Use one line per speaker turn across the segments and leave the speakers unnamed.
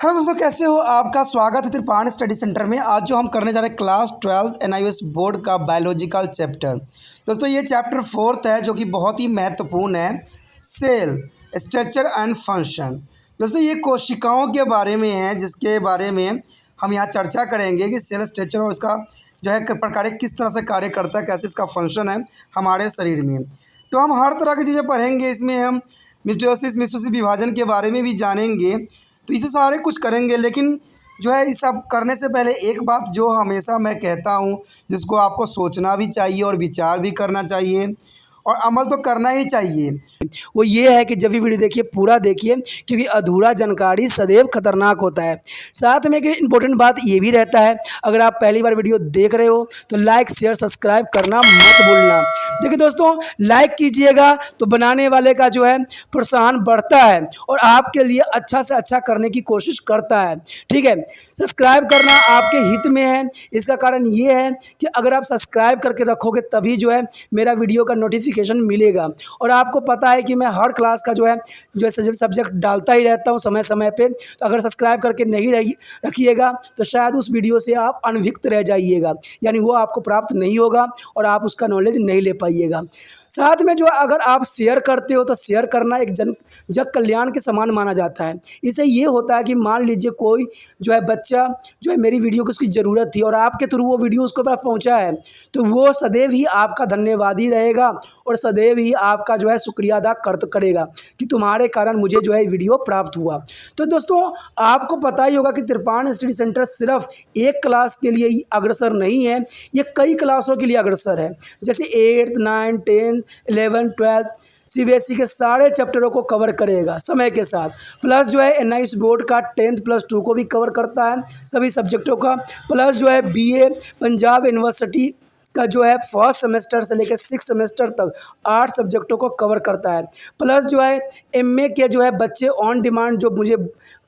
Hello दोस्तों, कैसे हो? आपका स्वागत है त्रिपाण स्टडी सेंटर में। आज जो हम करने जा रहे हैं क्लास 12 एनआईओएस बोर्ड का बायोलॉजिकल चैप्टर। दोस्तों ये चैप्टर 4 है जो कि बहुत ही महत्वपूर्ण है। Cell structure and function. दोस्तों ये कोशिकाओं के बारे में है, जिसके बारे में हम यहाँ चर्चा करेंगे कि सेल स्ट्रक्चर और इसका जो है प्रकार किस तरह से कार्य करता है, कैसे इसका फंक्शन है हमारे शरीर में। तो हम हर तरह की चीज़ें पढ़ेंगे इसमें। हम मिटोसिस मिसोसिस विभाजन के बारे में भी जानेंगे, तो इसे सारे कुछ करेंगे। लेकिन जो है इस सब करने से पहले एक बात जो हमेशा मैं कहता हूँ, जिसको आपको सोचना भी चाहिए और विचार भी करना चाहिए और अमल तो करना ही चाहिए, वो ये है कि जब भी वीडियो देखिए पूरा देखिए, क्योंकि अधूरा जानकारी सदैव खतरनाक होता है। साथ में एक इम्पोर्टेंट बात ये भी रहता है, अगर आप पहली बार वीडियो देख रहे हो तो लाइक शेयर सब्सक्राइब करना मत भूलना। देखिए दोस्तों, लाइक कीजिएगा तो बनाने वाले का जो है प्रोत्साहन बढ़ता है और आपके लिए अच्छा से अच्छा करने की कोशिश करता है। ठीक है, सब्सक्राइब करना आपके हित में है। इसका कारण ये है कि अगर आप सब्सक्राइब करके रखोगे तभी जो है मेरा वीडियो का नोटिफिकेशन मिलेगा। और आपको पता है कि मैं हर क्लास का जो है सब्जेक्ट डालता ही रहता हूँ समय समय पे। तो अगर सब्सक्राइब करके नहीं रखिएगा तो शायद उस वीडियो से आप अनभिज्ञ रह जाइएगा, यानी वो आपको प्राप्त नहीं होगा और आप उसका नॉलेज नहीं ले पाइएगा। साथ में जो अगर आप शेयर करते हो तो शेयर करना एक जग कल्याण के समान माना जाता है। इससे ये होता है कि मान लीजिए कोई जो है बच्चा जो है मेरी वीडियो को उसकी ज़रूरत थी और आपके थ्रू वो वीडियो उसको पास पहुंचा है, तो वो सदैव ही आपका धन्यवादी रहेगा और सदैव ही आपका जो है शुक्रिया अदा करेगा कि तुम्हारे कारण मुझे जो है वीडियो प्राप्त हुआ। तो दोस्तों आपको पता ही होगा कि त्रिपाण स्टडी सेंटर सिर्फ एक क्लास के लिए ही अग्रसर नहीं है, ये कई क्लासों के लिए अग्रसर है। जैसे 8th 9th 10th 11th 12th CBSE के सारे चैप्टरों को कवर करेगा समय के साथ। प्लस जो है एनआईओएस बोर्ड का 10th+2 को भी कवर करता है, सभी सब्जेक्टों का। प्लस जो है बीए पंजाब यूनिवर्सिटी का जो है फर्स्ट सेमेस्टर से लेकर 6th सेमेस्टर तक 8 सब्जेक्टों को कवर करता है। प्लस जो है एमए के जो है बच्चे ऑन डिमांड जो मुझे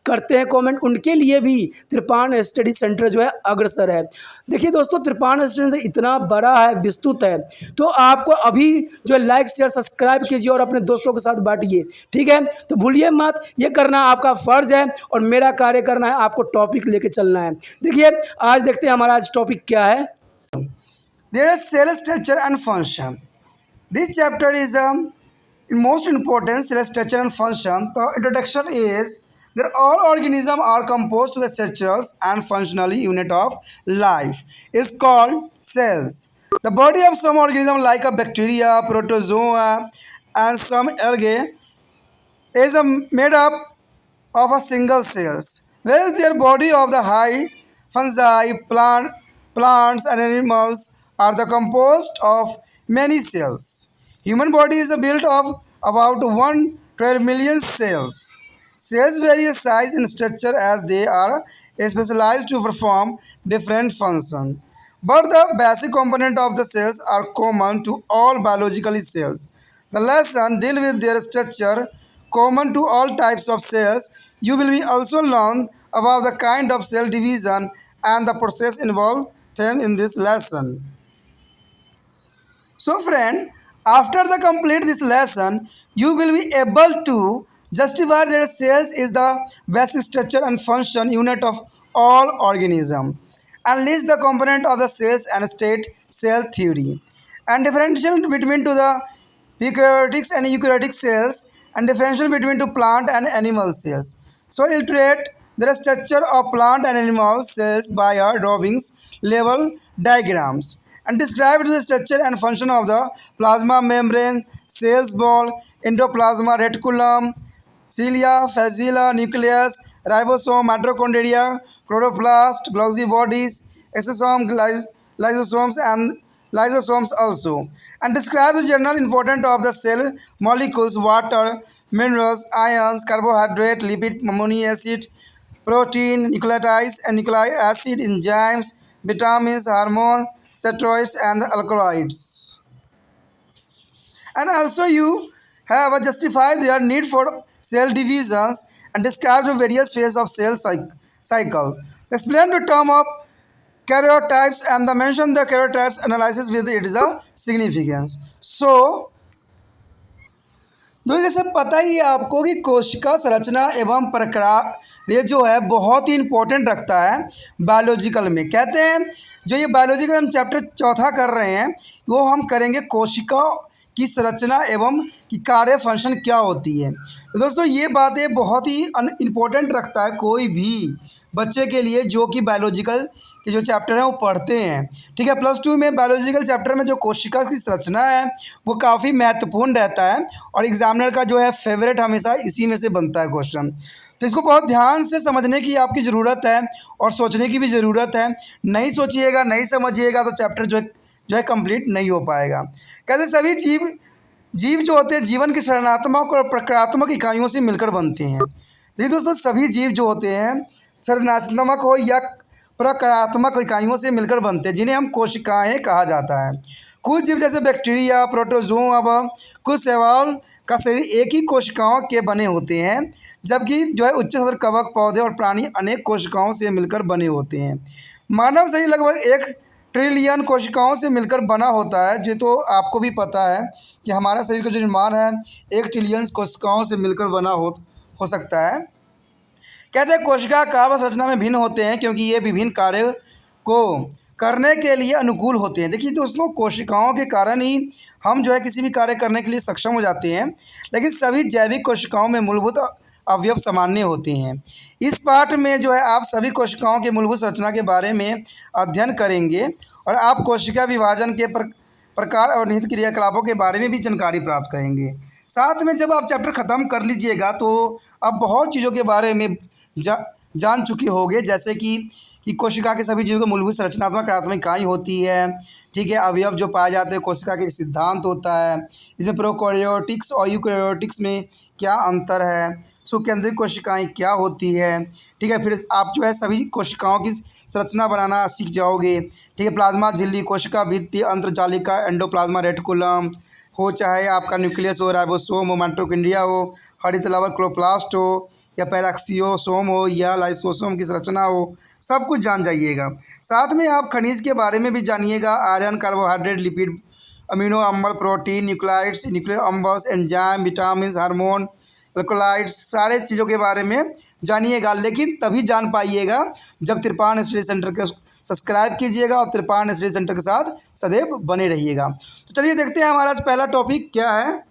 करते हैं कमेंट, उनके लिए भी त्रिपाण स्टडी सेंटर जो है अग्रसर है। देखिए दोस्तों, त्रिपाण स्टडी सेंटर इतना बड़ा है, विस्तृत है, तो आपको अभी जो है लाइक शेयर सब्सक्राइब कीजिए और अपने दोस्तों के साथ बांटिए। ठीक है, तो भूलिए मत, ये करना आपका फ़र्ज़ है और मेरा कार्य करना है आपको टॉपिक लेके चलना है। देखिए आज देखते हैं हमारा आज टॉपिक क्या है। There is cell structure and function. This chapter is most important cell structure and function. The introduction is that all organisms are composed to the structures and functional unit of life is called cells. The body of some organism like a bacteria, protozoa and some algae is made up of a single cells, whereas their body of the high fungi, plants and animals are the composed of many cells. Human body is built of about 112 million cells. Cells vary in size and structure as they are specialized to perform different functions. But the basic component of the cells are common to all biological cells. The lesson deal with their structure common to all types of cells. You will be also learn about the kind of cell division and the process involved in this lesson. So friend, after the complete this lesson, you will be able to justify that cells is the basic structure and function unit of all organism, and list the component of the cells and state cell theory, and differential between to the eukaryotic and eukaryotic cells, and differential between to plant and animal cells. So illustrate the structure of plant and animal cells by a drawings level diagrams, and describe the structure and function of the plasma membrane, cells wall, endoplasma reticulum, cilia, fascia, nucleus, ribosome, mitochondria, chloroplast, Golgi bodies, exosome, lysosomes and lysosomes also. And describe the general importance of the cell molecules, water, minerals, ions, carbohydrate, lipid, amino acid, protein, nucleotides and nucleic acid, enzymes, vitamins, hormones, steroids and the alkaloids. And also you have justified their need for cell divisions and describe the various phases of cell cycle. Explain the term of karyotypes and the mention the karyotypes analysis with its significance. So तो जैसे पता ही है आपको कि कोशिका संरचना एवं प्रक्रिया ये जो है बहुत ही इम्पोर्टेंट रखता है बायोलॉजिकल में। कहते हैं जो ये बायोलॉजिकल हम चैप्टर चौथा कर रहे हैं वो हम करेंगे कोशिका की संरचना एवं की कार्य फंक्शन क्या होती है। तो दोस्तों ये बातें बहुत ही इम्पोर्टेंट रखता है कोई भी बच्चे के लिए जो कि बायोलॉजिकल के जो चैप्टर हैं वो पढ़ते हैं। ठीक है, +2 में बायोलॉजिकल चैप्टर में जो कोशिका की संरचना है वो काफ़ी महत्वपूर्ण रहता है और एग्जामिनर का जो है फेवरेट हमेशा इसी में से बनता है क्वेश्चन। तो इसको बहुत ध्यान से समझने की आपकी ज़रूरत है और सोचने की भी ज़रूरत है। नहीं सोचिएगा, नहीं समझिएगा तो चैप्टर जो है कंप्लीट नहीं हो पाएगा। कहते सभी जीव जीव जो होते हैं जीवन की संरचनात्मक और प्रक्रियात्मक इकाइयों से मिलकर बनते हैं। देखिए दोस्तों, सभी जीव जो होते हैं संरचनात्मक हो या प्रक्रियात्मक इकाइयों से मिलकर बनते हैं जिन्हें हम कोशिकाएं कहा जाता है। कुछ जीव जैसे बैक्टीरिया, प्रोटोजोआ, कुछ शैवाल का शरीर एक ही कोशिकाओं के बने होते हैं, जबकि जो है उच्चतर कवक, पौधे और प्राणी अनेक कोशिकाओं से मिलकर बने होते हैं। मानव शरीर लगभग 1 ट्रिलियन कोशिकाओं से मिलकर बना होता है। जो तो आपको भी पता है कि हमारा शरीर का जो निर्माण है 1 ट्रिलियन कोशिकाओं से मिलकर बना हो सकता है। कहते हैं कोशिका कार्य संरचना में भिन्न होते हैं क्योंकि ये विभिन्न कार्यों को करने के लिए अनुकूल होते हैं। देखिए दोस्तों, कोशिकाओं के कारण ही हम जो है किसी भी कार्य करने के लिए सक्षम हो जाते हैं, लेकिन सभी जैविक कोशिकाओं में मूलभूत अवयव सामान्य होते हैं। इस पाठ में जो है आप सभी कोशिकाओं के मूलभूत संरचना के बारे में अध्ययन करेंगे और आप कोशिका विभाजन के प्रकार और निहित क्रियाकलापों के बारे में भी जानकारी प्राप्त करेंगे। साथ में जब आप चैप्टर ख़त्म कर लीजिएगा तो आप बहुत चीज़ों के बारे में जान चुके होंगे, जैसे कि कोशिका के सभी जीवों की मूलभूत संरचनात्मक कार्यात्मक इकाई होती है। ठीक है, अवयव जो पाए जाते हैं कोशिका के एक सिद्धांत होता है। इसमें प्रोकैरियोटिक्स और यूकैरियोटिक्स में क्या अंतर है, सुकेंद्रित कोशिकाएं क्या होती है। ठीक है, फिर आप जो है सभी कोशिकाओं की संरचना बनाना सीख जाओगे। ठीक है, प्लाज्मा झिल्ली, कोशिका भित्ति, अंतर्जालिका, एंडोप्लाज्मा रेटिकुलम हो, चाहे आपका न्यूक्लियस हो, राइबोसोम हो, माइटोकॉन्ड्रिया हो, हरित लवण क्लोरोप्लास्ट हो, या पैराक्सियोसोम हो या लाइसोसोम की संरचना हो, सब कुछ जान जाइएगा। साथ में आप खनिज के बारे में भी जानिएगा। आयरन, कार्बोहाइड्रेट, लिपिड, अमीनो अम्ल, प्रोटीन, न्यूक्लाइड्स, न्यूक्लिक अम्बस, एंजाइम, विटामिन, हार्मोन, अल्कोलाइड्स, सारे चीज़ों के बारे में जानिएगा। लेकिन तभी जान पाइएगा जब त्रिपाण स्टडी सेंटर के सब्सक्राइब कीजिएगा और त्रिपाण स्टडी सेंटर के साथ सदैव बने रहिएगा। तो चलिए देखते हैं हमारा आज पहला टॉपिक क्या है।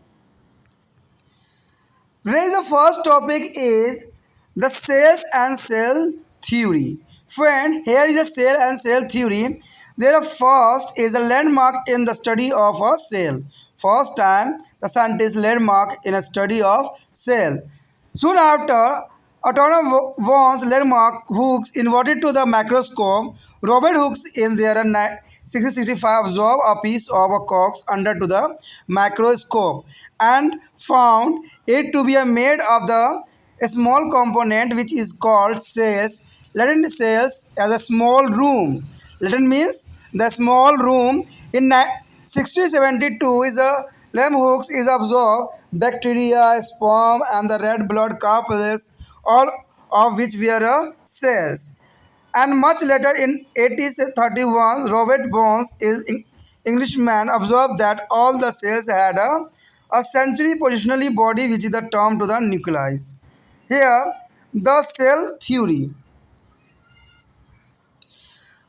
The first topic is the cells and cell theory. Friend, here is the cell and cell theory. Their first is a landmark in the study of a cell. First time the scientists landmark in a study of cell. Soon after, Autonom Vaughan's landmark Hooke's inverted to the microscope. Robert Hooke's in their 1665 absorbed a piece of a cork under to the microscope and found it to be made of the small component which is called cells. Latin cells as a small room. Latin means the small room. In 1672 is a Leeuwenhoek is observed bacteria, sperm and the red blood corpuscles, all of which were cells. And much later in 1831 Robert Burns is Englishman observed that all the cells had a centrally positionally body, which is the term to the nucleus. Here the cell theory.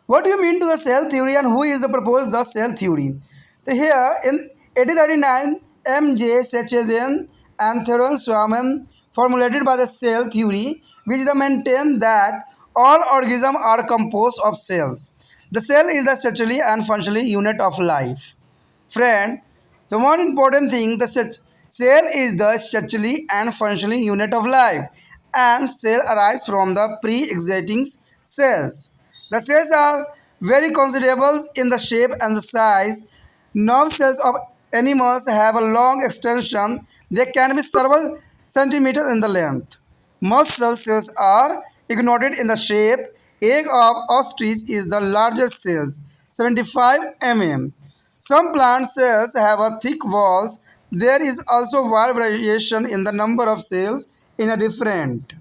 What do you mean to the cell theory and who is the proposed the cell theory? So here in 1839 M.J. Sachdean and Theodore Schwann formulated by the cell theory, which they maintain that all organisms are composed of cells. The cell is the structurally and functionally unit of life. Friend, the more important thing, the cell is the structurally and functionally unit of life, and cell arise from the pre-existing cells. The cells are very considerable in the shape and the size. Nerve cells of animals have a long extension. They can be several centimeters in the length. Muscle cells are ignored in the shape. Egg of ostrich is the largest cells, 75 mm. Some plant cells have a thick walls. There is also wide variation in the number of cells in a different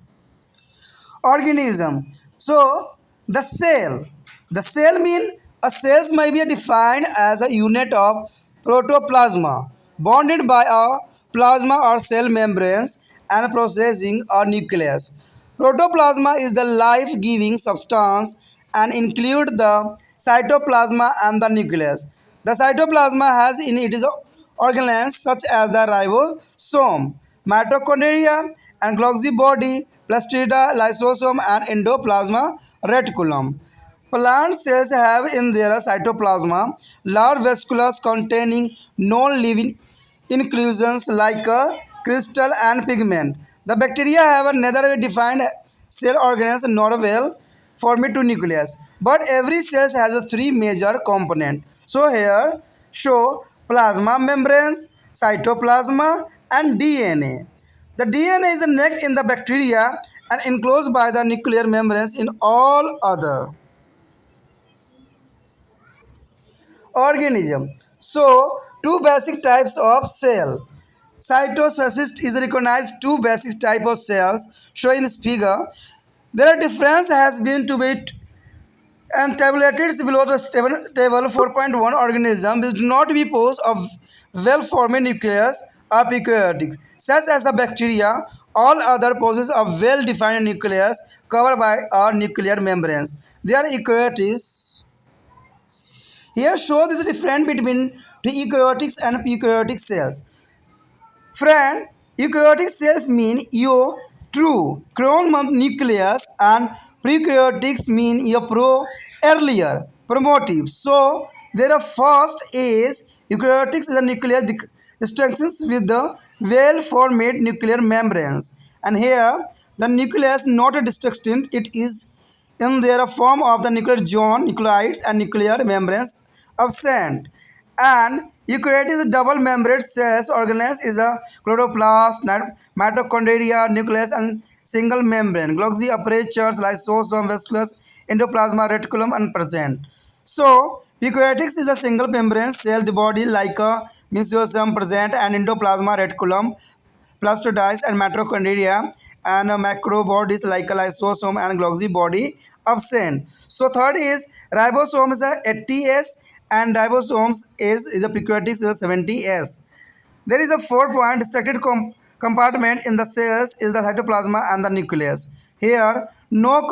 organism. So the cell mean a cells may be defined as a unit of protoplasma bonded by a plasma or cell membranes, and processing or nucleus. Protoplasma is the life-giving substance and include the cytoplasma and the nucleus. The cytoplasma has in it is organelles such as the ribosome, mitochondria, and Golgi body, plastida, lysosome, and endoplasma reticulum. Plant cells have in their cytoplasma large vasculars containing non-living inclusions like a crystal and pigment. The bacteria have neither defined cell organelles nor well formed to nucleus. But every cell has a three major components. So here show plasma membranes, cytoplasma, and DNA. The DNA is necked in the bacteria and enclosed by the nuclear membranes in all other organism. So, two basic types of cell. Cytocyst is recognized two basic type of cells shown in this figure. Their difference has been to be and tabulated below the table 4.1 organism which do not be pose of well-formed nucleus are eukaryotic, such as the bacteria. All other poses a well-defined nucleus covered by our nuclear membranes. They are eukaryotes. Here show this difference between the eukaryotic and eukaryotic cells. Friend, eukaryotic cells mean your true crown nucleus and prokaryotics mean your earlier primitive. So their first is eukaryotics is a nuclear distinctions with the well-formed nuclear membranes. And here the nucleus not a distinct, it is in their form of the nuclear zone, nucleides and nuclear membranes absent. And eukaryote is a double membrane cells. Organelles is a chloroplast, mitochondria, nucleus, and single membrane. Golgi apertures, lysosome, vasculus, endoplasma, reticulum, and present. So, eukaryotics is a single membrane cell body like a mesoosome present and endoplasma, reticulum, plastocysts, and mitochondria, and macro bodies like a lysosome and Golgi body absent. So, third is ribosome is a 80s and ribosomes is the prokaryotics is a 70s. There is a 4-point distracted compartment in the cells is the cytoplasma and the nucleus. Here, no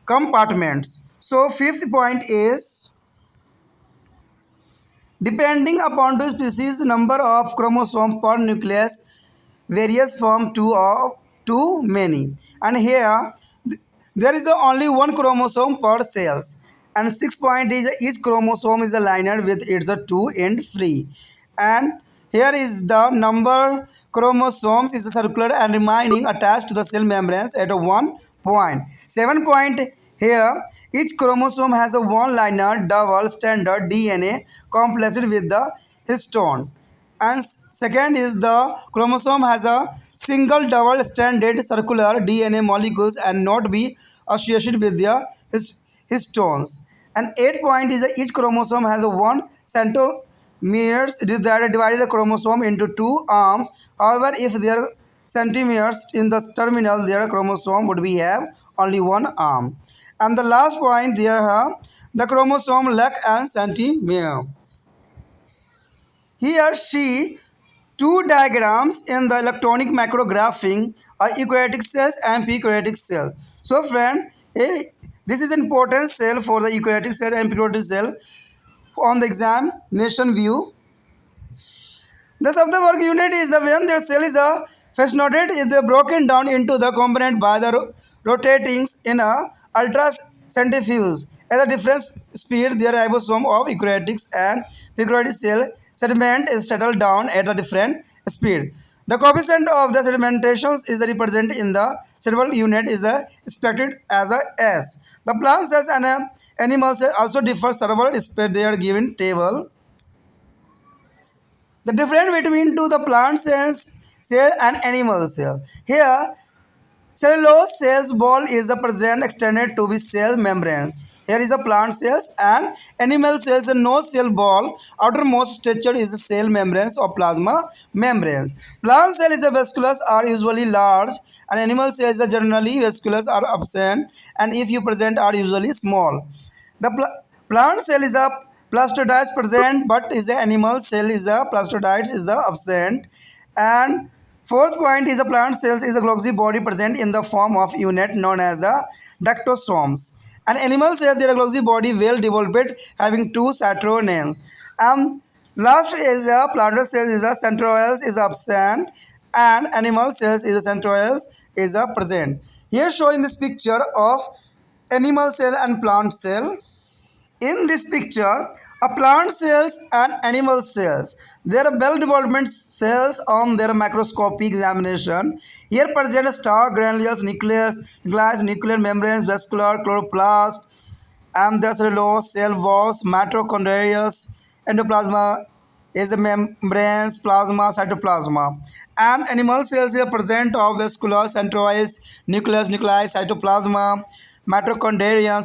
compartments. So, fifth point is depending upon the species, number of chromosome per nucleus varies from 2 of to many. And here, there is only one chromosome per cells. And 6 point is each chromosome is a linear with its two end free. And here is the number chromosomes is circular and remaining attached to the cell membranes at 1 point. 7 point here each chromosome has a one linear double standard DNA complexed with the histone. And second is the chromosome has a single double stranded circular DNA molecules and not be associated with their histones. And 8 point is that each chromosome has a one centromeres that divided the chromosome into two arms. However, if there are centromeres in the terminal, their chromosome would be have only one arm. And the last point there the chromosome lack an centromere. Here see two diagrams in the electronic macrographing are eukaryotic cells and prokaryotic cell. So friend, this is an important cell for the eukaryotic cell and prokaryotic cell on the examination view. The subwork unit is the when their cell is a fascinated is broken down into the component by the rotating in a ultracentrifuge. At a different speed, their ribosome of eukaryotics and prokaryotic cell sediment is settled down at a different speed. The coefficient of the sedimentations is represented in the cerebral unit is expected as a S. The plant cells and animal cells also differ several speed they are given table. The difference between the plant cells cell and animal cell. Here cellulose cells wall is a present extended to be cell membranes. Here is a plant cells and animal cells and no cell wall. Outermost structure is the cell membranes or plasma membranes. Plant cell is a vasculars are usually large and animal cells are generally vasculars are absent and if you present are usually small. The plant cell is a Plastocytes present, but is a animal cell is a plastocytes is a absent. And fourth point is a plant cells is a glossy body present in the form of unit known as the dactosomes. An animal cell their glossy body well developed having two cytokines. Last is a plant cells is a centrioles is absent, and animal cells is a centrioles is a present. Here show in this picture of animal cell and plant cell. In this picture, a plant cells and animal cells, there are well development cells on their microscopic examination. Here present star granules, nucleus, glass, nuclear membranes, vascular, chloroplast, and the cellulose, cell walls, mitochondria, endoplasma, is a membranes, plasma, cytoplasma. And animal cells are present of vascular, centroids, nucleus, nuclei, cytoplasma, mitochondria,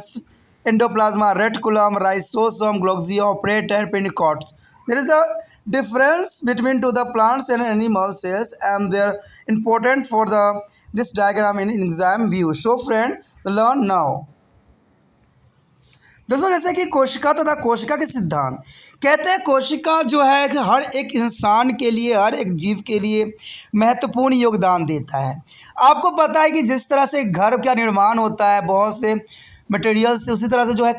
endoplasma, reticulum, rhizosome, Golgi, operate, and pennicots. There is a difference between to the plants and animal cells, and they are important for the this diagram in exam view. So friend, learn now. दोस्तों जैसे कि कोशिका तथा कोशिका के सिद्धांत कहते हैं, कोशिका जो है हर एक इंसान के लिए, हर एक जीव के लिए महत्वपूर्ण योगदान देता है। आपको पता है कि जिस तरह से घर का निर्माण होता है बहुत से मटेरियल से, उसी तरह से जो है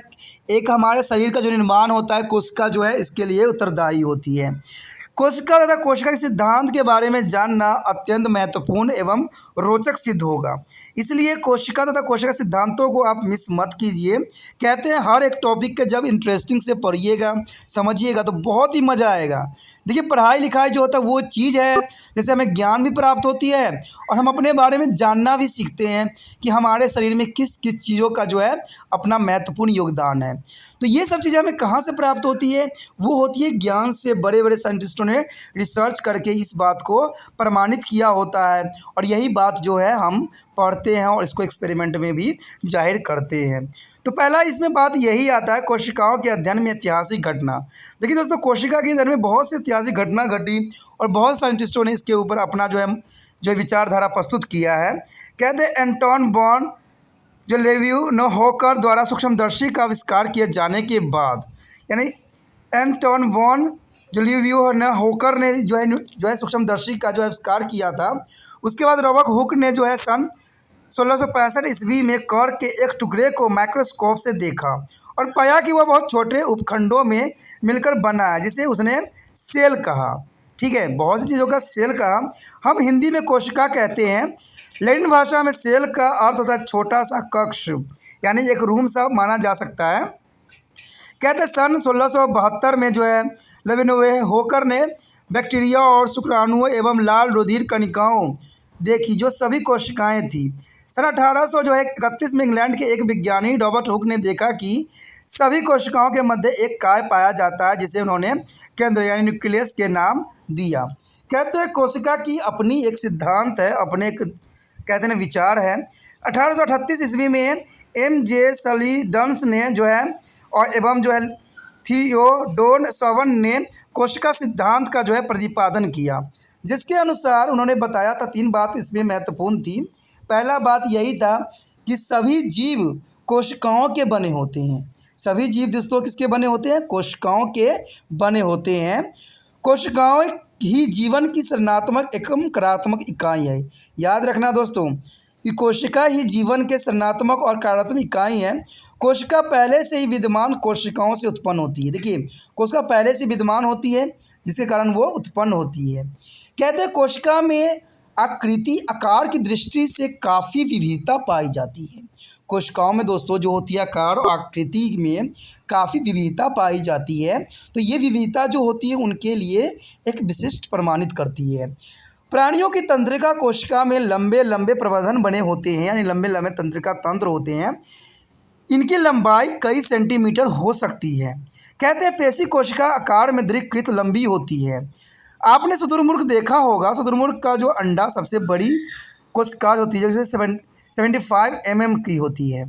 एक हमारे शरीर का जो निर्माण होता है कोशिका जो है इसके लिए उत्तरदायी होती है। कोशिका तथा कोशिका के सिद्धांत के बारे में जानना अत्यंत महत्वपूर्ण एवं रोचक सिद्ध होगा, इसलिए कोशिका तथा कोशिका सिद्धांतों को आप मिस मत कीजिए। कहते हैं हर एक टॉपिक के जब इंटरेस्टिंग से पढ़िएगा, समझिएगा तो बहुत ही मज़ा आएगा। देखिए पढ़ाई लिखाई जो होता है वो चीज़ है जैसे हमें ज्ञान भी प्राप्त होती है और हम अपने बारे में जानना भी सीखते हैं कि हमारे शरीर में किस किस चीज़ों का जो है अपना महत्वपूर्ण योगदान है। तो ये सब चीज़ें हमें कहाँ से प्राप्त होती है? वो होती है ज्ञान से। बड़े बड़े साइंटिस्टों ने रिसर्च करके इस बात को प्रमाणित किया होता है और यही बात जो है हम पढ़ते हैं और इसको एक्सपेरिमेंट में भी जाहिर करते हैं। तो पहला इसमें बात यही आता है कोशिकाओं के अध्ययन में ऐतिहासिक घटना। देखिए दोस्तों, कोशिका के अध्ययन में बहुत सी ऐतिहासिक घटना घटी और बहुत साइंटिस्टों ने इसके ऊपर अपना जो विचारधारा प्रस्तुत किया है। कहते हैं एंटोन बॉन जो लेव्यूनहोकर द्वारा सूक्ष्मदर्शी का आविष्कार किए जाने के बाद, यानी एंटोन बॉन जो लेव्यूनहोकर ने जो है सूक्ष्मदर्शी का जो आविष्कार किया था, उसके बाद रॉबर्ट हुक ने जो है सन 1665 ईस्वी में कर के एक टुकड़े को माइक्रोस्कोप से देखा और पाया कि वह बहुत छोटे उपखंडों में मिलकर बना है, जिसे उसने सेल कहा। ठीक है, बहुत सी चीज़ों का सेल कहा। हम हिंदी में कोशिका कहते हैं, लैटिन भाषा में सेल का अर्थ होता है छोटा सा कक्ष, यानी एक रूम सा माना जा सकता है। कहते हैं सन 1672 में जो है लेवेनहोकर ने बैक्टीरिया और शुक्राणुओं एवं लाल रुधिर कणिकाओं देखी जो सभी कोशिकाएं थी। सन 1831 में इंग्लैंड के एक विज्ञानी रॉबर्ट हुक ने देखा कि सभी कोशिकाओं के मध्य एक काय पाया जाता है, जिसे उन्होंने केंद्र यानी न्यूक्लियस के नाम दिया। कहते हैं कोशिका की अपनी एक सिद्धांत है, अपने एक कहते हैं विचार है। 1838 ईस्वी में M.J. सलीडन्स ने जो है और एवं जो है थियोडोर सवन ने कोशिका सिद्धांत का जो है प्रतिपादन किया, जिसके अनुसार उन्होंने बताया था 3 बात इसमें महत्वपूर्ण थी। पहला बात यही था कि सभी जीव कोशिकाओं के बने होते हैं। सभी जीव दोस्तों किसके बने होते हैं? कोशिकाओं के बने होते हैं। कोशिकाओं ही जीवन की सृजनात्मक एवं कार्यात्मक इकाई है। याद रखना दोस्तों कि कोशिका ही जीवन के सृजनात्मक और कार्यात्मक इकाई है। कोशिका पहले से ही विद्यमान कोशिकाओं से उत्पन्न होती है। देखिए कोशिका पहले से विद्यमान होती है जिसके कारण वो उत्पन्न होती है। कहते हैं कोशिका में आकृति आकार की दृष्टि से काफ़ी विविधता पाई जाती है। कोशिकाओं में दोस्तों जो होती है आकार और आकृति में काफ़ी विविधता पाई जाती है। तो ये विविधता जो होती है उनके लिए एक विशिष्ट प्रमाणित करती है। प्राणियों की तंत्रिका कोशिका में लंबे लंबे प्रवर्धन बने होते हैं, यानी लंबे लंबे तंत्रिका तंत्र होते हैं। इनकी लंबाई कई सेंटीमीटर हो सकती है। कहते हैं पेशी कोशिका आकार में दीर्घकृत लंबी होती है। आपने शुतुरमुर्ग देखा होगा, शुतुरमुर्ग का जो अंडा सबसे बड़ी कोशिका होती है, जैसे 75 mm की होती है।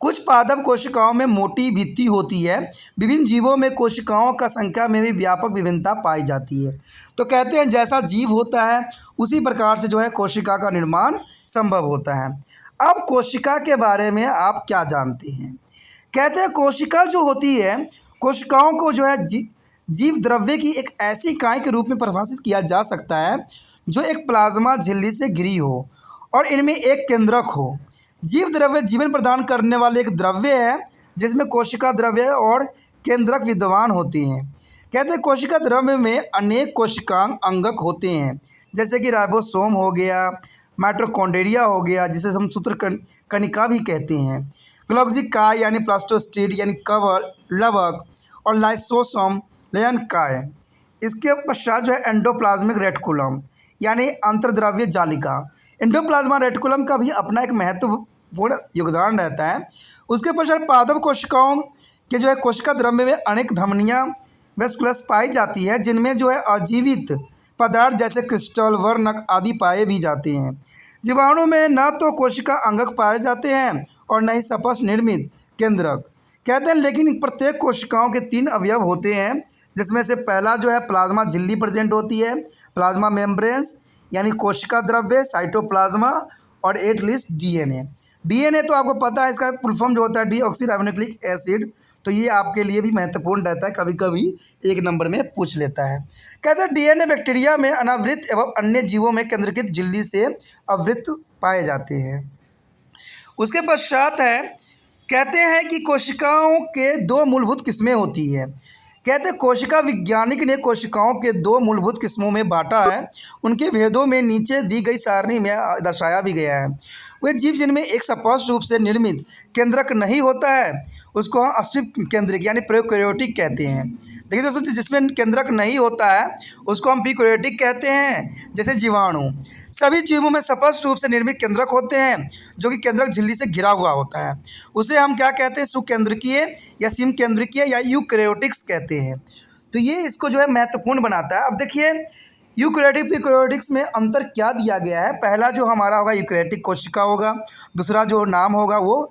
कुछ पादप कोशिकाओं में मोटी भित्ति होती है। विभिन्न जीवों में कोशिकाओं का संख्या में भी व्यापक विभिन्नता पाई जाती है। तो कहते हैं जैसा जीव होता है उसी प्रकार से जो है कोशिका का निर्माण संभव होता है। अब कोशिका के बारे में आप क्या जानते हैं? कहते हैं कोशिका जो होती है, कोशिकाओं को जो है जीव द्रव्य की एक ऐसी इकाई के रूप में परिभाषित किया जा सकता है जो एक प्लाज्मा झिल्ली से घिरी हो और इनमें एक केंद्रक हो। जीव द्रव्य जीवन प्रदान करने वाले एक द्रव्य है जिसमें कोशिका द्रव्य और केंद्रक विद्यमान होते हैं। कहते हैं कोशिका द्रव्य में अनेक कोशिकांग अंगक होते हैं, जैसे कि राइबोसोम हो गया, माइटोकॉन्ड्रिया हो गया जिसे हम सूत्रकणिका भी कहते हैं, गोल्गी काय यानी प्लास्टोसिस्ट यानी कवर लवक, और लाइसोसोम लयन काय। इसके पश्चात जो है एंडोप्लाज्मिक रेटिकुलम यानी अंतर्द्रव्य जालिका। एंडोप्लाज्मा रेटिकुलम का भी अपना एक महत्वपूर्ण योगदान रहता है। उसके पश्चात पादप कोशिकाओं के जो है कोशिका द्रव्य में अनेक धमनियाँ वेस्कुलस पाई जाती है जिनमें जो है अजीवित पदार्थ जैसे क्रिस्टल वर्णक आदि पाए भी जाते हैं। जीवाणु में न तो कोशिका अंगक पाए जाते हैं और न ही स्पष्ट निर्मित केंद्रक। कहते हैं लेकिन प्रत्येक कोशिकाओं के 3 अवयव होते हैं, जिसमें से पहला जो है प्लाज्मा झिल्ली प्रेजेंट होती है, प्लाज्मा मेम्ब्रेन्स यानी कोशिका द्रव्य, साइटोप्लाज्मा, और एटलिस्ट डीएनए। डीएनए तो आपको पता है इसका फुल फॉर्म जो होता है डीऑक्सीराइबोन्यूक्लिक एसिड, तो ये आपके लिए भी महत्वपूर्ण रहता है, कभी कभी 1 नंबर में पूछ लेता है। कहते हैं डीएनए बैक्टीरिया में अनावृत एवं अन्य जीवों में केंद्रीकृत झिल्ली से आवृत पाए जाते हैं। उसके पश्चात है कहते हैं कि कोशिकाओं के 2 मूलभूत किस्में होती है। कहते हैं कोशिका वैज्ञानिक ने कोशिकाओं के 2 मूलभूत किस्मों में बांटा है। उनके भेदों में नीचे दी गई सारणी में दर्शाया भी गया है। वे जीव जिनमें एक स्पष्ट रूप से निर्मित केंद्रक नहीं होता है उसको हम असिप केंद्रिक यानी प्रोकैरियोटिक कहते हैं। देखिए दोस्तों, जिसमें केंद्रक नहीं होता है उसको हम प्रीकैरियोटिक कहते हैं। जैसे जीवाणु, सभी जीवों में स्पष्ट रूप से निर्मित केंद्रक होते हैं जो कि केंद्रक झिल्ली से घिरा हुआ होता है। उसे हम क्या कहते हैं, सुकेंद्रकीय या सिम केंद्रकीय या यूकैरियोटिक्स कहते हैं। तो ये इसको जो है महत्वपूर्ण बनाता है। अब देखिए यूकैरियोटिक प्रीकैरियोटिक्स में अंतर क्या दिया गया है। पहला जो हमारा होगा यूकैरियोटिक कोशिका होगा, दूसरा जो नाम होगा वो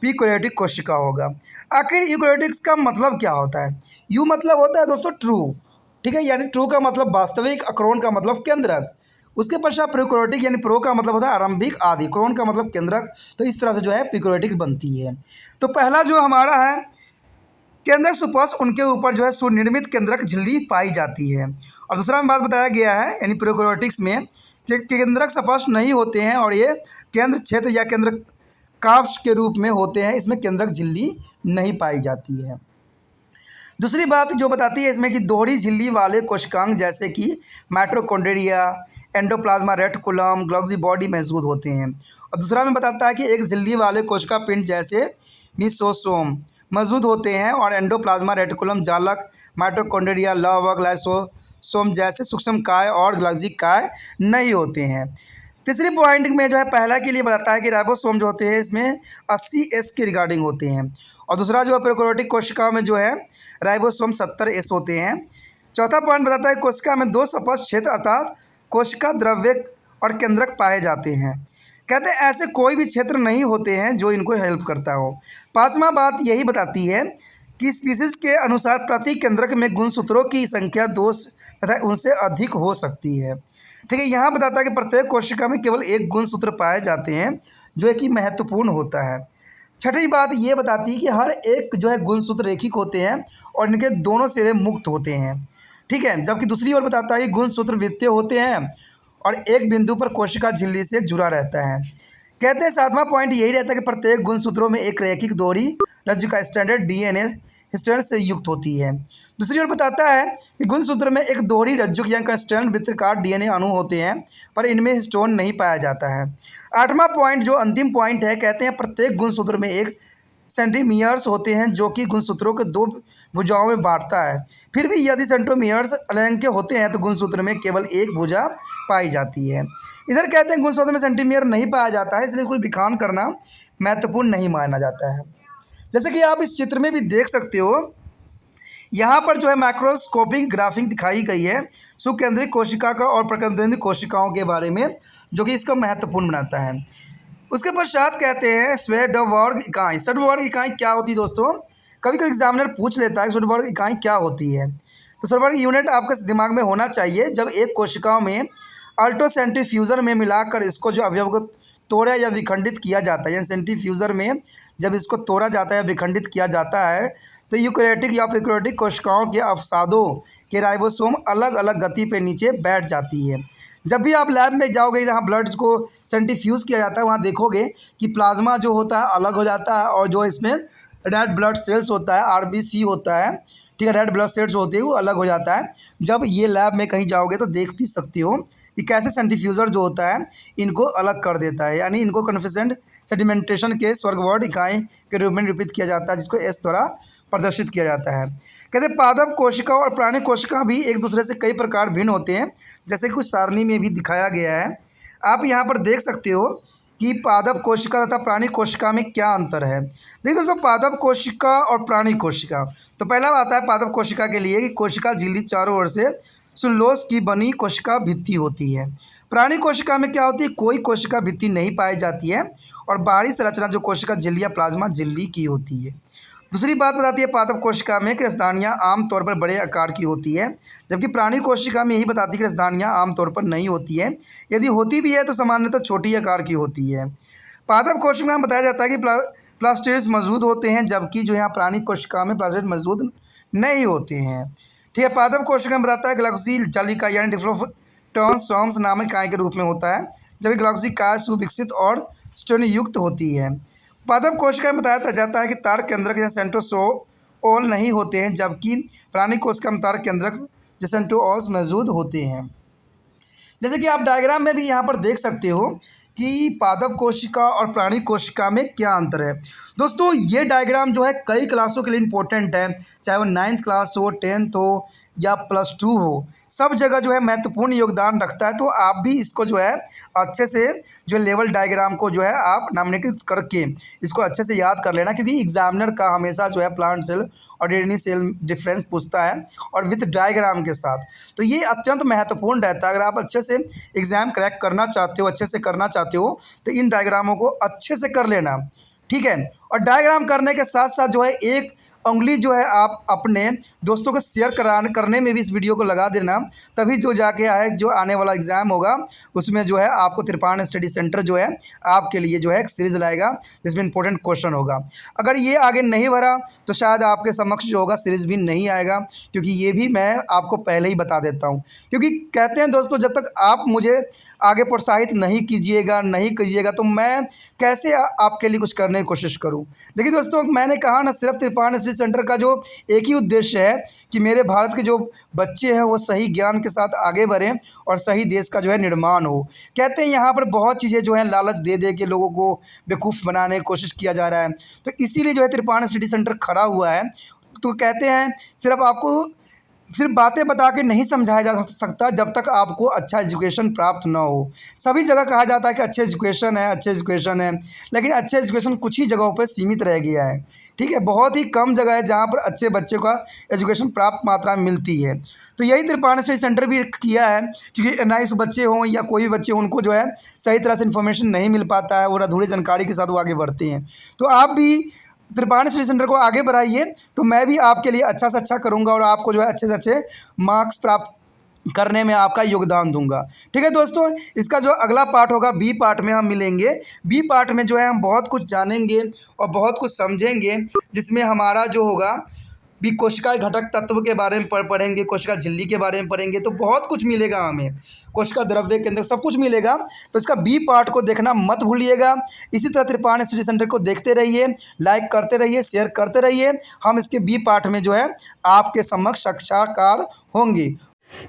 प्रीकैरियोटिक कोशिका होगा। आखिर यूकैरियोटिक्स का मतलब क्या होता है। यू मतलब होता है दोस्तों ट्रू, ठीक है, यानी ट्रू का मतलब वास्तविक, अक्रोन का मतलब केंद्रक। उसके पश्चात प्रीकैरियोटिक यानी प्रो का मतलब होता है आरंभिक, आदि, क्रोन का मतलब केंद्रक। तो इस तरह से जो है प्रीकैरियोटिक बनती है। तो पहला जो हमारा है केंद्रक सुपस्थ, उनके ऊपर जो है सुनिर्मित केंद्रक झिल्ली पाई जाती है। और दूसरा में बात बताया गया है यानी प्रीकैरियोटिक्स में कि केंद्रक स्पष्ट नहीं होते हैं और ये केंद्र क्षेत्र या केंद्र काव्स के रूप में होते हैं। इसमें केंद्रक झिल्ली नहीं पाई जाती है। दूसरी बात जो बताती है इसमें कि दोहरी झिल्ली वाले कोशिकांग जैसे कि माइटोकॉन्ड्रिया, एंडोप्लाज्मा रेटिकुलम, गोल्गी बॉडी मौजूद होते हैं। और दूसरा में बताता है कि एक झिल्ली वाले कोशिका पिंड जैसे मिसोसोम मौजूद होते हैं और एंडोप्लाज्मा रेटिकुलम जालक, माइटोकॉन्ड्रिया, लवक, लाइसोसोम जैसे सूक्ष्म काय और गोल्गी काय नहीं होते हैं। तीसरी पॉइंट में जो है पहला के लिए बताता है कि राइबोसोम जो होते हैं इसमें 80S के रिगार्डिंग होते हैं और दूसरा जो है प्रोकैरियोटिक कोशिका में जो है राइबोसोम 70S होते हैं। चौथा पॉइंट बताता है कोशिका में 2 स्पष्ट क्षेत्र अर्थात कोशिका द्रव्य और केंद्रक पाए जाते हैं। कहते हैं ऐसे कोई भी क्षेत्र नहीं होते हैं जो इनको हेल्प करता हो। पांचवा बात यही बताती है कि स्पीसीज के अनुसार प्रति केंद्रक में गुणसूत्रों की संख्या 2 तथा उनसे अधिक हो सकती है। ठीक है, यहाँ बताता है कि प्रत्येक कोशिका में केवल 1 गुणसूत्र पाए जाते हैं जो कि महत्वपूर्ण होता है। छठी बात ये बताती है कि हर एक जो है गुणसूत्र रेखिक होते हैं और इनके दोनों सिरे मुक्त होते हैं। ठीक है, जबकि दूसरी ओर बताता है कि गुणसूत्र वृत्तीय होते हैं और एक बिंदु पर कोशिका झिल्ली से जुड़ा रहता है। कहते हैं 7वां पॉइंट यही रहता है कि प्रत्येक गुणसूत्रों में एक रैखिक दोहरी रज्जु का स्टैंडर्ड डीएनए स्ट्रैंड से युक्त होती है। दूसरी ओर बताता है कि गुणसूत्र में एक दोहरी रज्जु या स्टैंड वृत्ताकार डीएनए अणु होते हैं पर इनमें हिस्टोन नहीं पाया जाता है। 8वां पॉइंट जो अंतिम पॉइंट है, कहते हैं प्रत्येक गुणसूत्र में एक सेंटीमियर्स होते हैं जो कि गुणसूत्रों के 2 भुजाओं में बांटता है। फिर भी यदि सेंटीमियर्स अलंघ्य होते हैं तो गुणसूत्र में केवल 1 भुजा पाई जाती है। इधर कहते हैं गुणसूत्र में सेंटीमियर नहीं पाया जाता है, इसलिए कोई विखान करना महत्वपूर्ण नहीं माना जाता है। जैसे कि आप इस चित्र में भी देख सकते हो, यहाँ पर जो है माइक्रोस्कोपिक ग्राफिंग दिखाई गई है सुकेंद्रिक कोशिका का और प्रकेंद्रिक कोशिकाओं के बारे में, जो कि इसको महत्वपूर्ण बनाता है। उसके पश्चात कहते हैं स्वेडवर्ग इकाई। स्वेडवर्ग इकाई क्या होती है दोस्तों, कभी कभी एग्जामिनर पूछ लेता है स्वेडवर्ग इकाई क्या होती है। तो स्वेडवर्ग यूनिट आपके दिमाग में होना चाहिए जब एक कोशिकाओं में अल्ट्रोसेंट्रीफ्यूजन में मिलाकर इसको जो अवयव को तोड़ा या विखंडित किया जाता है, यानी सेंट्रीफ्यूजर में जब इसको तोड़ा जाता है या विखंडित किया जाता है तो यूकैरियोटिक या प्रोकैरियोटिक कोशिकाओं के अवसादों के राइबोसोम अलग अलग गति पे नीचे बैठ जाती है। जब भी आप लैब में जाओगे जहाँ ब्लड को सेंट्रीफ्यूज किया जाता है वहाँ देखोगे कि प्लाज्मा जो होता है अलग हो जाता है और जो इसमें रेड ब्लड सेल्स होता है आरबीसी होता है, ठीक है, रेड ब्लड सेल्स होते हैं वो अलग हो जाता है। जब ये लैब में कहीं जाओगे तो देख भी सकते हो कि कैसे सेंट्रीफ्यूजर जो होता है इनको अलग कर देता है, यानी इनको कन्फिसेंट सेडिमेंटेशन के स्वर्गवार्ड इकाई के रूप में निरूपित किया जाता है, जिसको एस द्वारा प्रदर्शित किया जाता है। कहते हैं पादप कोशिका और प्राणी कोशिका भी एक दूसरे से कई प्रकार भिन्न होते हैं, जैसे कुछ सारणी में भी दिखाया गया है। आप यहाँ पर देख सकते हो कि पादप कोशिका तथा प्राणी कोशिका में क्या अंतर है। देखिए दोस्तों, पादप कोशिका और प्राणी कोशिका, तो पहला आता है पादप कोशिका के लिए कि कोशिका झिल्ली चारों ओर से सुल्लोस की बनी कोशिका भित्ति होती है। प्राणी कोशिका में क्या होती है, कोई कोशिका भित्ति नहीं पाई जाती है और बाहरी संरचना जो कोशिका झिल्ली या प्लाज्मा झिल्ली की होती है। दूसरी बात बताती है पादप कोशिका में रसदानियाँ आमतौर पर बड़े आकार की होती है, जबकि प्राणी कोशिका में यही बताती है कि रसदानियाँ आमतौर पर नहीं होती है, यदि होती भी है तो सामान्यतः छोटी आकार की होती है। पादप कोशिका में बताया जाता है कि प्लास्टिड्स मौजूद होते हैं, जबकि जो यहाँ प्राणी कोशिका में प्लास्टिड्स मौजूद नहीं होते हैं। ठीक है, पादप कोशिका में बताता है ग्लाक्सी जालिका यानी डिफ्लोटॉन्स नामक इकाई के रूप में होता है, जबकि ग्लाक्सी काय सुविकसित और स्टेनयुक्त होती है। पादप कोशिका में बताया जाता है कि तार केंद्रक या सेंट्रोसोल नहीं होते हैं, जबकि प्राणी कोशिका में तार केंद्रक या सेंट्रोओल्स मौजूद होते हैं। जैसे कि आप डायग्राम में भी यहाँ पर देख सकते हो कि पादप कोशिका और प्राणी कोशिका में क्या अंतर है। दोस्तों ये डायग्राम जो है कई क्लासों के लिए इम्पोर्टेंट है, चाहे वो 9th क्लास हो, 10th हो या +2 हो, सब जगह जो है महत्वपूर्ण योगदान रखता है। तो आप भी इसको जो है अच्छे से जो लेवल डायग्राम को जो है आप नामिनेट करके इसको अच्छे से याद कर लेना, क्योंकि एग्जामिनर का हमेशा जो है प्लांट सेल और डीएनए सेल डिफरेंस पूछता है और विथ डायग्राम के साथ। तो ये अत्यंत महत्वपूर्ण रहता है। अगर आप अच्छे से एग्ज़ाम क्रैक करना चाहते हो, अच्छे से करना चाहते हो, तो इन डायग्रामों को अच्छे से कर लेना, ठीक है। और डायग्राम करने के साथ साथ जो है एक उंगली जो है आप अपने दोस्तों को शेयर करने में भी इस वीडियो को लगा देना, तभी जो जाके आए जो आने वाला एग्ज़ाम होगा उसमें जो है आपको त्रिपाण स्टडी सेंटर जो है आपके लिए जो है एक सीरीज़ लाएगा जिसमें इंपॉर्टेंट क्वेश्चन होगा। अगर ये आगे नहीं बढ़ा तो शायद आपके समक्ष जो होगा सीरीज़ भी नहीं आएगा, क्योंकि ये भी मैं आपको पहले ही बता देता हूँ। क्योंकि कहते हैं दोस्तों, जब तक आप मुझे आगे प्रोत्साहित नहीं कीजिएगा तो मैं कैसे आपके लिए कुछ करने की कोशिश करूं। देखिए दोस्तों, मैंने कहा ना, सिर्फ त्रिपाण स्टडी सेंटर का जो एक ही उद्देश्य है कि मेरे भारत के जो बच्चे हैं वो सही ज्ञान के साथ आगे बढ़ें और सही देश का जो है निर्माण हो। कहते हैं यहाँ पर बहुत चीज़ें जो है लालच दे दे के लोगों को बेवकूफ़ बनाने की कोशिश किया जा रहा है, तो इसीलिए जो है त्रिपाण स्टडी सेंटर खड़ा हुआ है। तो कहते हैं सिर्फ आपको सिर्फ बातें बता के नहीं समझाया जा सकता जब तक आपको अच्छा एजुकेशन प्राप्त ना हो। सभी जगह कहा जाता है कि अच्छे एजुकेशन है, लेकिन अच्छे एजुकेशन कुछ ही जगहों पर सीमित रह गया है, ठीक है। बहुत ही कम जगह है जहाँ पर अच्छे बच्चों का एजुकेशन प्राप्त मात्रा में मिलती है। तो यही त्रिपाण स्टडी सेंटर भी किया है, क्योंकि NIS बच्चे हों या कोई भी बच्चे हों, उनको जो है सही तरह से इन्फॉर्मेशन नहीं मिल पाता है और अधूरी जानकारी के साथ वो आगे बढ़ते हैं। तो आप भी त्रिपाण स्टडी सेंटर को आगे बढ़ाइए, तो मैं भी आपके लिए अच्छा से अच्छा करूंगा और आपको जो है अच्छे से अच्छे मार्क्स प्राप्त करने में आपका योगदान दूंगा, ठीक है दोस्तों। इसका जो अगला पार्ट होगा B पार्ट में हम मिलेंगे। B पार्ट में जो है हम बहुत कुछ जानेंगे और बहुत कुछ समझेंगे, जिसमें हमारा जो होगा भी कोशिका घटक तत्व के बारे में पढ़ेंगे, कोशिका झिल्ली के बारे में पढ़ेंगे, तो बहुत कुछ मिलेगा हमें, कोशिका द्रव्य के अंदर सब कुछ मिलेगा। तो इसका B पार्ट को देखना मत भूलिएगा। इसी तरह त्रिपाण स्टडी सेंटर को देखते रहिए, लाइक करते रहिए, शेयर करते रहिए। हम इसके B पार्ट में जो है आपके समक्ष साक्षात्कार होंगे।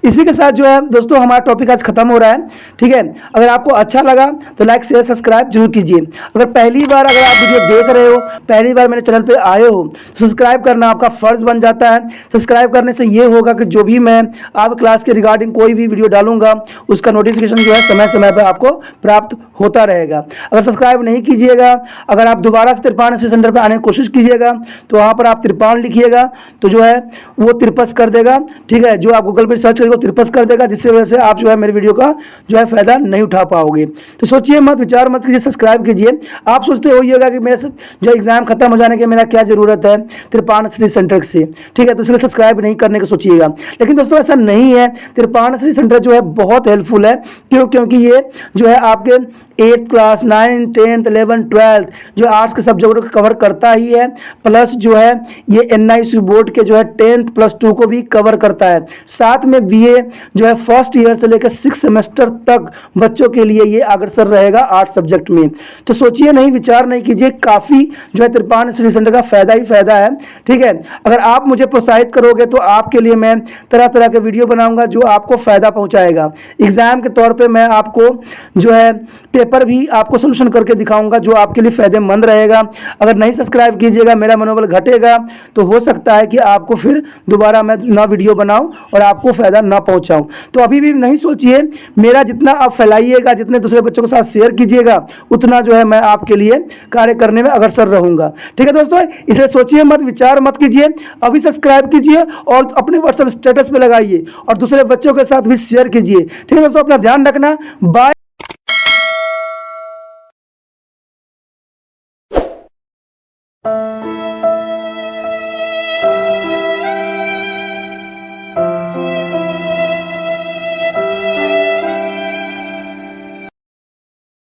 इसी के साथ जो है दोस्तों हमारा टॉपिक आज खत्म हो रहा है, ठीक है। अगर आपको अच्छा लगा तो लाइक शेयर सब्सक्राइब जरूर कीजिए। अगर पहली बार अगर आप वीडियो देख रहे हो, पहली बार मेरे चैनल पे आए हो, तो सब्सक्राइब करना आपका फ़र्ज़ बन जाता है। सब्सक्राइब करने से ये होगा कि जो भी मैं आप क्लास के रिगार्डिंग कोई भी वीडियो डालूंगा उसका नोटिफिकेशन जो है समय समय पर आपको प्राप्त होता रहेगा। अगर सब्सक्राइब नहीं कीजिएगा, अगर आप दोबारा से त्रिपाण स्टडी सेंटर पर आने की कोशिश कीजिएगा तो वहाँ पर आप त्रिपाण लिखिएगा तो जो है वो त्रिपस कर देगा, ठीक है। जो आप गूगल पर सर्च करेंगे वो त्रिपस कर देगा, जिससे वजह से आप जो है मेरे वीडियो का जो है फायदा नहीं उठा पाओगे। तो सोचिए मत, विचार मत कीजिए, सब्सक्राइब कीजिए। आप सोचते होइएगा कि मेरे जो एग्जाम खत्म हो जाने के मेरा क्या जरूरत है त्रिपाण स्टडी सेंटर से, ठीक है, तो इसलिए सब्सक्राइब नहीं करने का सोचिएगा। लेकिन दोस्तों ऐसा नहीं है, त्रिपाण स्टडी सेंटर जो है बहुत हेल्पफुल है। क्योंकि ये जो है आपके
8th class, 9th, 10th, 11th, 12th जो आर्ट्स के सब्जेक्ट को कवर करता ही है, प्लस जो है ये NISU बोर्ड के जो है 10th प्लस 2 को भी कवर करता है। साथ में BA जो है फर्स्ट ईयर से लेकर 6 सेमेस्टर तक बच्चों के लिए ये अग्रसर रहेगा आर्ट्स सब्जेक्ट में। तो सोचिए नहीं, विचार नहीं कीजिए, काफ़ी जो है त्रिपाण स्टडी सेंटर का फायदा ही फायदा है। ठीक है, अगर आप मुझे प्रोत्साहित करोगे तो आपके लिए मैं तरह तरह के वीडियो बनाऊंगा जो आपको फ़ायदा पहुंचाएगा। एग्ज़ाम के तौर पे मैं आपको जो है पेपर भी आपको सोल्यूशन करके दिखाऊंगा जो आपके लिए फ़ायदेमंद रहेगा। अगर नहीं सब्सक्राइब कीजिएगा, मेरा मनोबल घटेगा, तो हो सकता है कि आपको फिर दोबारा मैं ना वीडियो बनाऊं और आपको फ़ायदा ना पहुंचाऊं। तो अभी भी नहीं सोचिए, मेरा जितना आप फैलाइएगा, जितने दूसरे बच्चों के साथ शेयर कीजिएगा, उतना जो है मैं आपके लिए कार्य करने में अग्रसर रहूँगा। ठीक है दोस्तों, इसे सोचिए मत, विचार मत कीजिए, अभी सब्सक्राइब कीजिए और अपने व्हाट्सएप स्टेटस पे लगाइए और दूसरे बच्चों के साथ भी शेयर कीजिए। ठीक है दोस्तों, अपना ध्यान रखना, बाय।